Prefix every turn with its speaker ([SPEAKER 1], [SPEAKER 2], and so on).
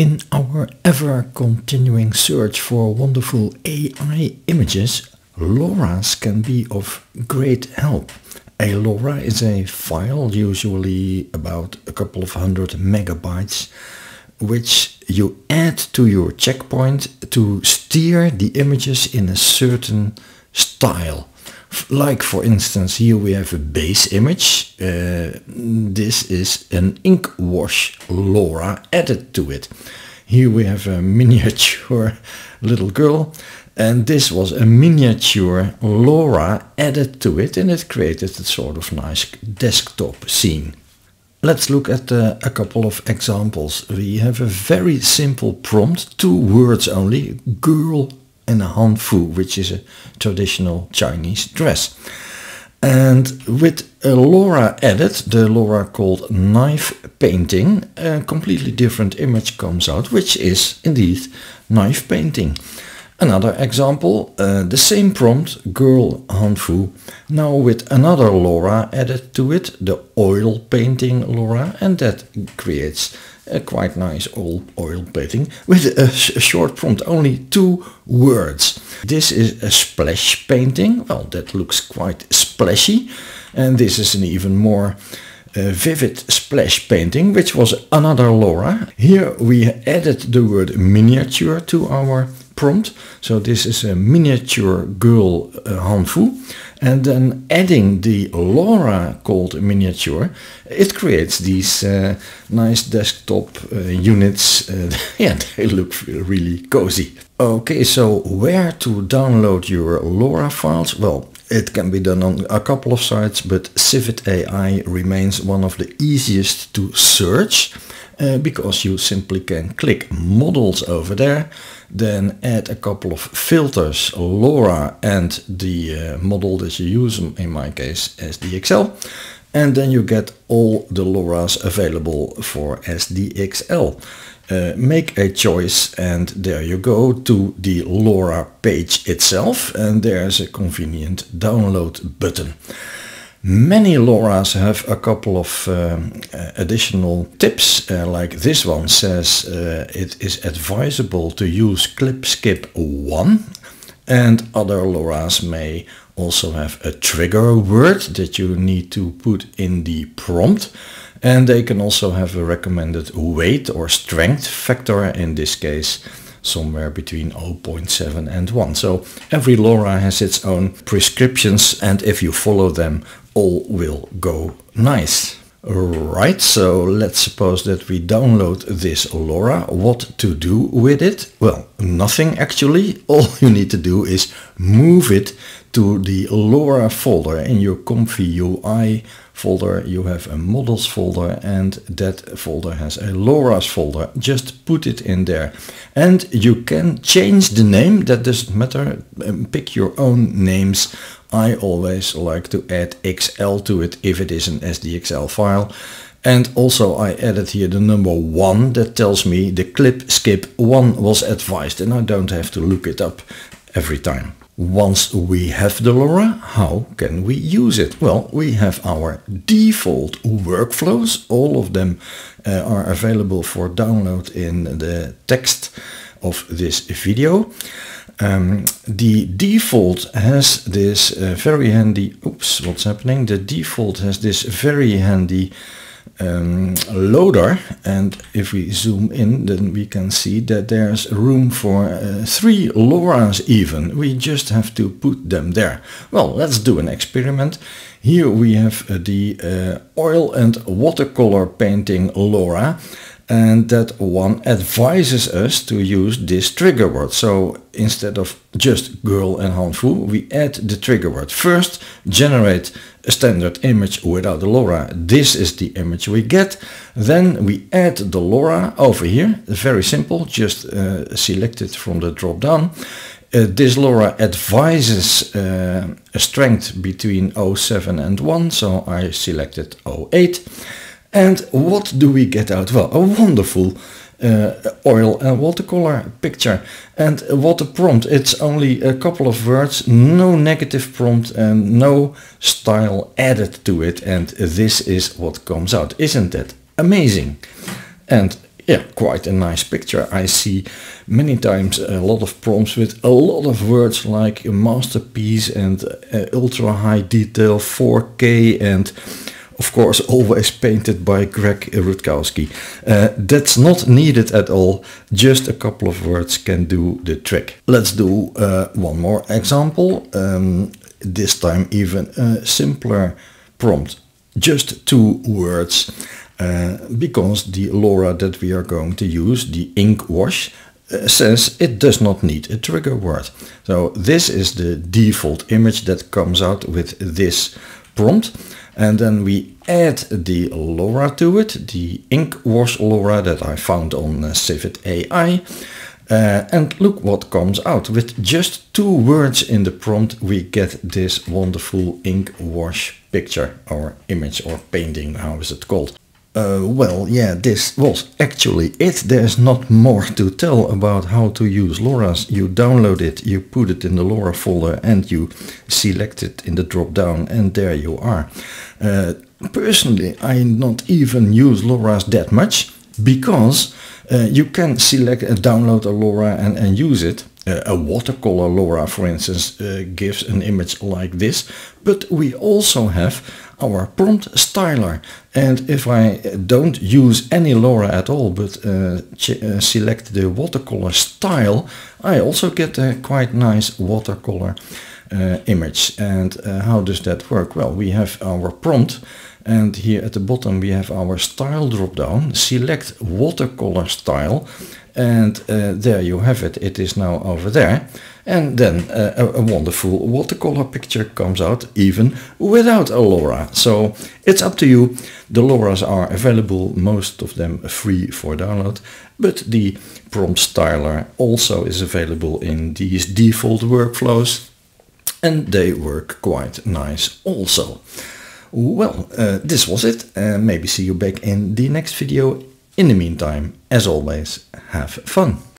[SPEAKER 1] In our ever-continuing search for wonderful AI images, LoRa's can be of great help. A LoRa is a file, usually about a couple of 100 megabytes, which you add to your checkpoint to steer the images in a certain style. Like, for instance, here we have a base image. This is an ink wash LoRa added to it. Here we have a miniature little girl, and this was a miniature LoRa added to it, and it created a sort of nice desktop scene. Let's look at a couple of examples. We have a very simple prompt, 2 words only, girl and a hanfu, which is a traditional Chinese dress. And with a LoRa added, the LoRa called knife painting, a completely different image comes out, which is indeed knife painting. Another example, the same prompt, girl hanfu, now with another LoRa added to it, the oil painting LoRa, and that creates a quite nice oil painting with a short prompt, only 2 words. This is a splash painting. Well, that looks quite splashy, and this is an even more vivid splash painting, which was another LoRa. Here we added the word miniature to our prompt, so this is a miniature girl hanfu, and then adding the LoRa called miniature, it creates these nice desktop units. Yeah, they look really cozy. Okay, so where to download your LoRa files? Well, it can be done on a couple of sites, but Civit AI remains one of the easiest to search, because you simply can click models over there, then add a couple of filters, LoRa and the model that you use, in my case SDXL, and then you get all the LoRa's available for SDXL. Make a choice, and there you go to the LoRa page itself, and there's a convenient download button. Many LoRa's have a couple of additional tips, like this one says it is advisable to use clip skip 1, and other LoRa's may also have a trigger word that you need to put in the prompt, and they can also have a recommended weight or strength factor, in this case somewhere between 0.7 and 1. So every LoRa has its own prescriptions, and if you follow them, all will go nice. Right, so let's suppose that we download this LoRa. What to do with it? Well, nothing actually. All you need to do is move it to the LoRa folder. In your ComfyUI folder you have a models folder, and that folder has a LoRa's folder. Just put it in there, and you can change the name. That doesn't matter, pick your own names. I always like to add XL to it if it is an SDXL file. And also I added here the number 1, that tells me the clip skip 1 was advised, and I don't have to look it up every time. Once we have the LoRa, how can we use it? Well, we have our default workflows. All of them are available for download in the text of this video. The default has this very handy, oops, what's happening? The default has this very handy loader, and if we zoom in, then we can see that there's room for 3 LoRa's even. We just have to put them there. Well, let's do an experiment. Here we have the oil and watercolor painting LoRa, and that one advises us to use this trigger word. So instead of just girl and hanfu, we add the trigger word. First, generate a standard image without the LoRa. This is the image we get. Then we add the LoRa over here. Very simple, just select it from the drop down. This LoRa advises a strength between 0.7 and 1, so I selected 0.8. And what do we get out? Well, a wonderful oil and watercolor picture. And what a prompt. It's only a couple of words, no negative prompt and no style added to it. And this is what comes out. Isn't that amazing? And Yeah, quite a nice picture. I see many times a lot of prompts with a lot of words like a masterpiece and ultra high detail, 4K, and of course always painted by Greg Rutkowski. That's not needed at all. Just a couple of words can do the trick. Let's do one more example. This time even a simpler prompt. Just 2 words. Because the LoRa that we are going to use, the ink wash, says it does not need a trigger word. So this is the default image that comes out with this prompt. And then we add the LoRa to it, the ink wash LoRa that I found on Civet AI. And look what comes out. With just 2 words in the prompt, we get this wonderful ink wash picture or image or painting, how is it called? Well, yeah, this was actually it. There's not more to tell about how to use LoRa's. You download it, you put it in the LoRa folder and you select it in the drop down and there you are. Personally, I not even use LoRa's that much because you can select and download a LoRa and use it. A watercolor LoRa, for instance, gives an image like this, but we also have our prompt styler. And if I don't use any LoRa at all, but select the watercolor style, I also get a quite nice watercolor image. And how does that work? Well, we have our prompt, and here at the bottom we have our style drop down. Select watercolor style, and there you have it. It is now over there, and then a wonderful watercolor picture comes out even without a LoRa. So it's up to you. The LoRa's are available, most of them free for download, but the prompt styler also is available in these default workflows, and they work quite nice also. Well, this was it. Maybe see you back in the next video. In the meantime, as always, have fun.